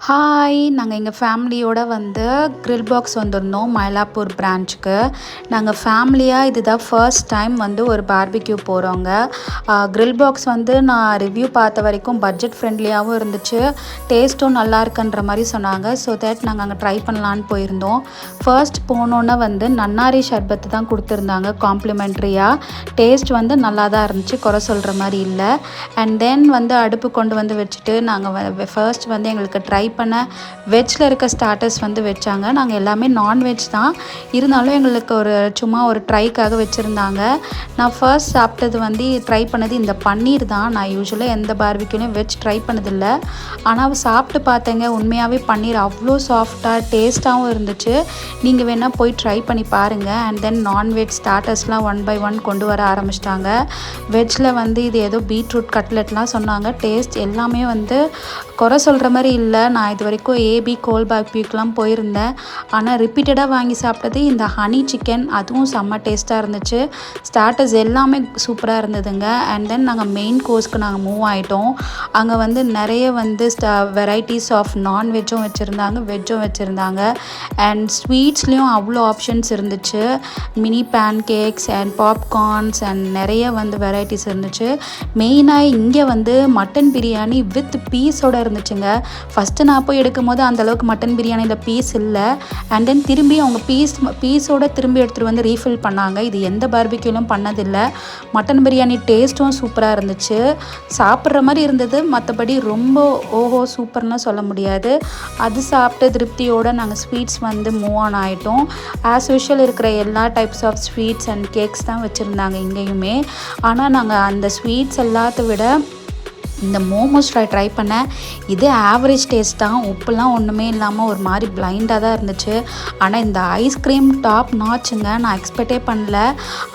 Hi, நாங்கள் எங்கள் ஃபேமிலியோட வந்து கிரில் பாக்ஸ் வந்திருந்தோம் மயிலாப்பூர் பிரான்ச்சுக்கு. நாங்கள் ஃபேமிலியாக இதுதான் ஃபர்ஸ்ட் டைம் வந்து ஒரு பார்பிக்யூ போகிறோங்க. கிரில் பாக்ஸ் வந்து நான் ரிவ்யூ பார்த்த வரைக்கும் பட்ஜெட் ஃப்ரெண்ட்லியாகவும் இருந்துச்சு, டேஸ்ட்டும் நல்லா இருக்குன்ற மாதிரி சொன்னாங்க. ஸோ தட் நாங்கள் அங்கே ட்ரை பண்ணலான்னு போயிருந்தோம். ஃபர்ஸ்ட் போனோன்னே வந்து நன்னாரி ஷர்பத்து தான் கொடுத்துருந்தாங்க காம்ப்ளிமெண்ட்ரியாக. டேஸ்ட் வந்து நல்லா தான் இருந்துச்சு, குறை சொல்கிற மாதிரி இல்லை. அண்ட் தென் வந்து அடுப்பு கொண்டு வந்து வச்சுட்டு நாங்கள் ஃபர்ஸ்ட் வந்து எங்களுக்கு ட்ரை பண்ண வெஜ்ஜில் இருக்க ஸ்டார்டர்ஸ் வந்து வச்சாங்க. நாங்கள் எல்லாமே நான்வெஜ் தான், இருந்தாலும் எங்களுக்கு சும்மா ஒரு ட்ரைக்காக வச்சுருந்தாங்க. நான் ஃபர்ஸ்ட் சாப்பிட்டது வந்து ட்ரை பண்ணது இந்த பன்னீர் தான். நான் யூஸ்வலாக எந்த பார்பிக்யூலையும் வெஜ் ட்ரை பண்ணதில்லை, ஆனால் சாப்பிட்டு பார்த்தேங்க. உண்மையாகவே பன்னீர் அவ்வளோ சாஃப்டாக டேஸ்ட்டாகவும் இருந்துச்சு. நீங்கள் வேணால் போய் ட்ரை பண்ணி பாருங்கள். அண்ட் தென் நான்வெஜ் ஸ்டார்டர்ஸ்லாம் 1 by 1 கொண்டு வர ஆரம்பிச்சிட்டாங்க. வெஜ்ஜில் வந்து இது ஏதோ பீட்ரூட் கட்லெட்லாம் சொன்னாங்க. டேஸ்ட் எல்லாமே வந்து குறை சொல்கிற மாதிரி இல்லை. நான் இது வரைக்கும் ஏபி கோல் பார்பிக்யூக்கெலாம் போயிருந்தேன், ஆனால் ரிப்பீட்டடாக வாங்கி சாப்பிட்டது இந்த ஹனி சிக்கன், அதுவும் செம்ம டேஸ்ட்டாக இருந்துச்சு. ஸ்டார்டர்ஸ் எல்லாமே சூப்பராக இருந்ததுங்க. அண்ட் தென் நாங்கள் மெயின் கோர்ஸ்க்கு நாங்கள் மூவ் ஆகிட்டோம். அங்கே வந்து நிறைய வந்து வெரைட்டிஸ் ஆஃப் நான்வெஜ்ஜும் வச்சுருந்தாங்க, வெஜ்ஜும் வச்சுருந்தாங்க. அண்ட் ஸ்வீட்ஸ்லேயும் அவ்வளோ ஆப்ஷன்ஸ் இருந்துச்சு. Mini pan cakes and popcorns and நிறைய வந்து வெரைட்டிஸ் இருந்துச்சு. மெயினாக இங்கே வந்து மட்டன் பிரியாணி வித் பீஸோடு இருந்துச்சுங்க. ஃபஸ்ட்டு நான் போய் எடுக்கும் போது அந்தளவுக்கு மட்டன் பிரியாணியில் பீஸ் இல்லை. அண்ட் தென் திரும்பி அவங்க பீஸோடு திரும்பி எடுத்துகிட்டு வந்து ரீஃபில் பண்ணாங்க. இது எந்த பார்பிக்யூலும் பண்ணதில்லை. மட்டன் பிரியாணி டேஸ்ட்டும் சூப்பராக இருந்துச்சு, சாப்பிட்ற மாதிரி இருந்தது. மற்றபடி ரொம்ப ஓஹோ சூப்பர்லாம் சொல்ல முடியாது. அது சாப்பிட்டு திருப்தியோடு நாங்கள் ஸ்வீட்ஸ் வந்து மூவ் ஆன் ஆகிட்டோம். ஆஸ் யூஷுவல் இருக்கிற எல்லா types of sweets and cakes தான் வச்சுருந்தாங்க இங்கேயுமே. ஆனால் நாங்கள் அந்த ஸ்வீட்ஸ் எல்லாத்த விட இந்த மோமோஸ் ட்ரை பண்ணேன். இது ஆவரேஜ் டேஸ்ட் தான், உப்புலாம் ஒன்றுமே இல்லாமல் ஒரு மாதிரி பிளைண்டாக தான் இருந்துச்சு. ஆனால் இந்த ஐஸ்கிரீம் டாப் நாச்சுங்க, நான் எக்ஸ்பெக்டே பண்ணல.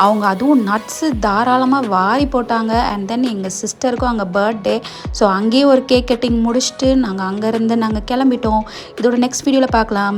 அவங்க அதுவும் நட்ஸு தாராளமாக வாரி போட்டாங்க. அண்ட் தென் எங்கள் சிஸ்டருக்கும் அங்கே பர்த்டே, ஸோ அங்கேயே ஒரு கேக் கட்டிங் முடிச்சுட்டு நாங்கள் அங்கேருந்து கிளம்பிட்டோம். இதோட நெக்ஸ்ட் வீடியோவில் பார்க்கலாம்.